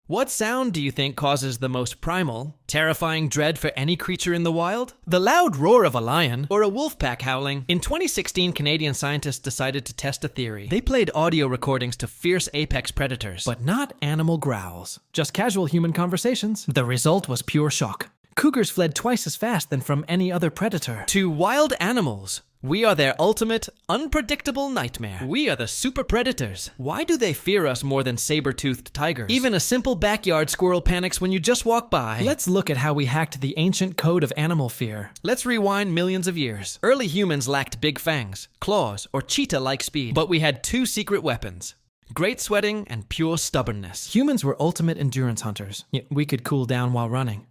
What sound do you think causes the most primal, terrifying dread for any creature in the wild? The loud roar of a lion or a wolf pack howling? In 2016, Canadian scientists decided to test a theory. They played audio recordings to fierce apex predators, but not animal growls, just casual human conversations. The result was pure shock. Cougars fled twice as fast than from any other predator. To wild animals, we are their ultimate, unpredictable nightmare. We are the super predators. Why do they fear us more than saber-toothed tigers? Even a simple backyard squirrel panics when you just walk by. Let's look at how we hacked the ancient code of animal fear. Let's rewind millions of years. Early humans lacked big fangs, claws, or cheetah-like speed, but we had two secret weapons: great sweating and pure stubbornness. Humans were ultimate endurance hunters, yet we could cool down while running.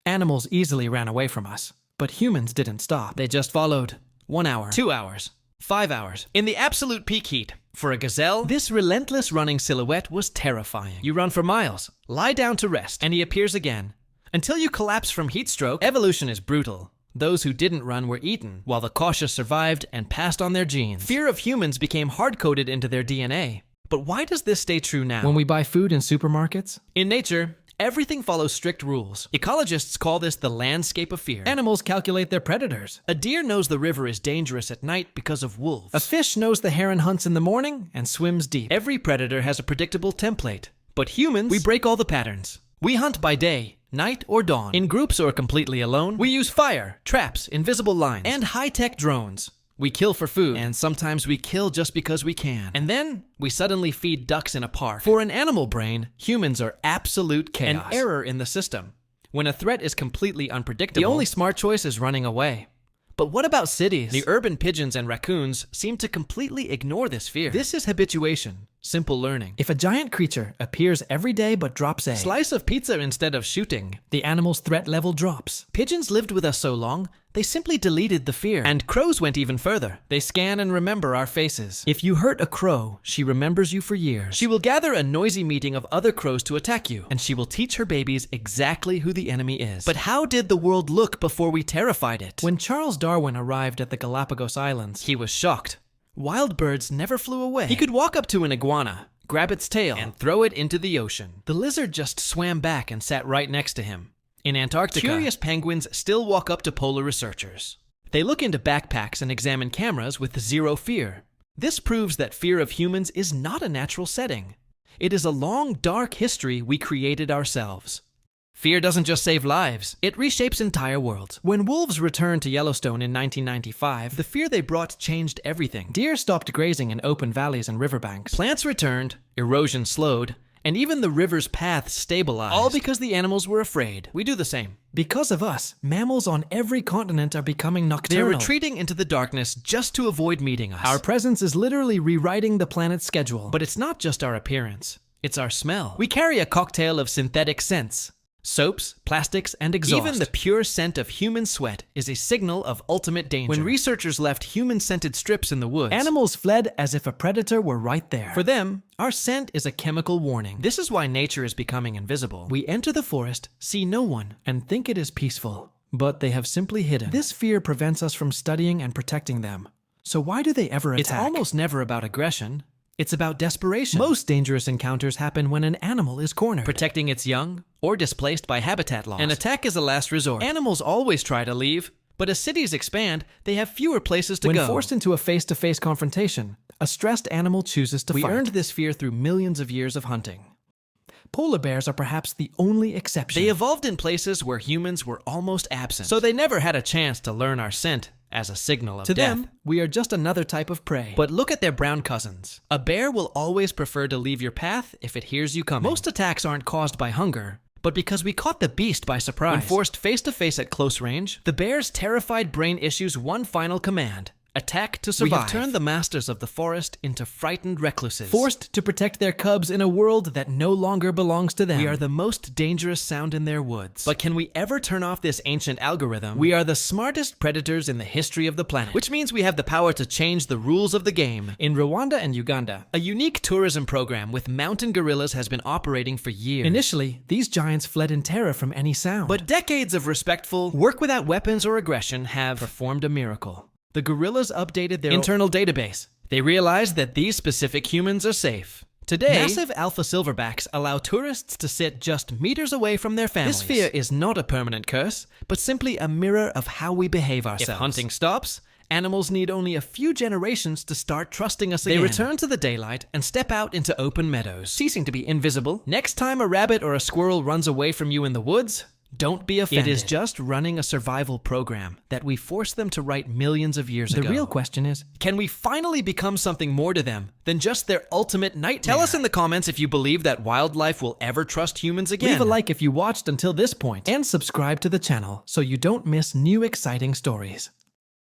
Animals easily ran away from us, but humans didn't stop. They just followed. 1 hour, 2 hours, 5 hours. In the absolute peak heat, for a gazelle, this relentless running silhouette was terrifying. You run for miles, lie down to rest, and he appears again. Until you collapse from heat stroke. Evolution is brutal. Those who didn't run were eaten, while the cautious survived and passed on their genes. Fear of humans became hard-coded into their DNA. But why does this stay true now? When we buy food in supermarkets? In nature, everything follows strict rules. Ecologists call this the landscape of fear. Animals calculate their predators. A deer knows the river is dangerous at night because of wolves. A fish knows the heron hunts in the morning and swims deep. Every predator has a predictable template. But humans, we break all the patterns. We hunt by day, night, or dawn. In groups or completely alone. We use fire, traps, invisible lines, and high-tech drones. We kill for food, and sometimes we kill just because we can. And then, we suddenly feed ducks in a park. For an animal brain, humans are absolute chaos. An error in the system. When a threat is completely unpredictable, the only smart choice is running away. But what about cities? The urban pigeons and raccoons seem to completely ignore this fear. This is habituation, simple learning. If a giant creature appears every day but drops a slice of pizza instead of shooting, the animal's threat level drops. Pigeons lived with us so long, they simply deleted the fear. And crows went even further. They scan and remember our faces. If you hurt a crow, she remembers you for years. She will gather a noisy meeting of other crows to attack you, and she will teach her babies exactly who the enemy is. But how did the world look before we terrified it? When Charles Darwin arrived at the Galapagos Islands, he was shocked. Wild birds never flew away. He could walk up to an iguana, grab its tail, and throw it into the ocean. The lizard just swam back and sat right next to him. In Antarctica, curious penguins still walk up to polar researchers. They look into backpacks and examine cameras with zero fear. This proves that fear of humans is not a natural setting. It is a long, dark history we created ourselves. Fear doesn't just save lives, it reshapes entire worlds. When wolves returned to Yellowstone in 1995, the fear they brought changed everything. Deer stopped grazing in open valleys and riverbanks. Plants returned, erosion slowed, and even the river's path stabilized. All because the animals were afraid. We do the same. Because of us, mammals on every continent are becoming nocturnal. They're retreating into the darkness just to avoid meeting us. Our presence is literally rewriting the planet's schedule. But it's not just our appearance, it's our smell. We carry a cocktail of synthetic scents. Soaps, plastics, and exhaust. Even the pure scent of human sweat is a signal of ultimate danger. When researchers left human-scented strips in the woods, animals fled as if a predator were right there. For them, our scent is a chemical warning. This is why nature is becoming invisible. We enter the forest, see no one, and think it is peaceful. But they have simply hidden. This fear prevents us from studying and protecting them. So why do they ever attack? It's almost never about aggression. It's about desperation. Most dangerous encounters happen when an animal is cornered, protecting its young, or displaced by habitat loss. An attack is a last resort. Animals always try to leave, but as cities expand, they have fewer places to go. When forced into a face-to-face confrontation, a stressed animal chooses to fight. We earned this fear through millions of years of hunting. Polar bears are perhaps the only exception. They evolved in places where humans were almost absent, so they never had a chance to learn our scent as a signal of death. To them, we are just another type of prey. But look at their brown cousins. A bear will always prefer to leave your path if it hears you coming. Most attacks aren't caused by hunger, but because we caught the beast by surprise. When forced face-to-face at close range, the bear's terrified brain issues one final command: attack to survive. We have turned the masters of the forest into frightened recluses, forced to protect their cubs in a world that no longer belongs to them. We are the most dangerous sound in their woods. But can we ever turn off this ancient algorithm? We are the smartest predators in the history of the planet, which means we have the power to change the rules of the game. In Rwanda and Uganda, a unique tourism program with mountain gorillas has been operating for years. Initially, these giants fled in terror from any sound. But decades of respectful, work without weapons or aggression have performed a miracle. The gorillas updated their internal database. They realized that these specific humans are safe. Today, massive alpha silverbacks allow tourists to sit just meters away from their families. This fear is not a permanent curse, but simply a mirror of how we behave ourselves. If hunting stops, animals need only a few generations to start trusting us again. They return to the daylight and step out into open meadows, ceasing to be invisible. Next time a rabbit or a squirrel runs away from you in the woods, don't be offended. It is just running a survival program that we forced them to write millions of years ago. The real question is, can we finally become something more to them than just their ultimate nightmare? Tell us in the comments if you believe that wildlife will ever trust humans again. Leave a like if you watched until this point, and subscribe to the channel so you don't miss new exciting stories.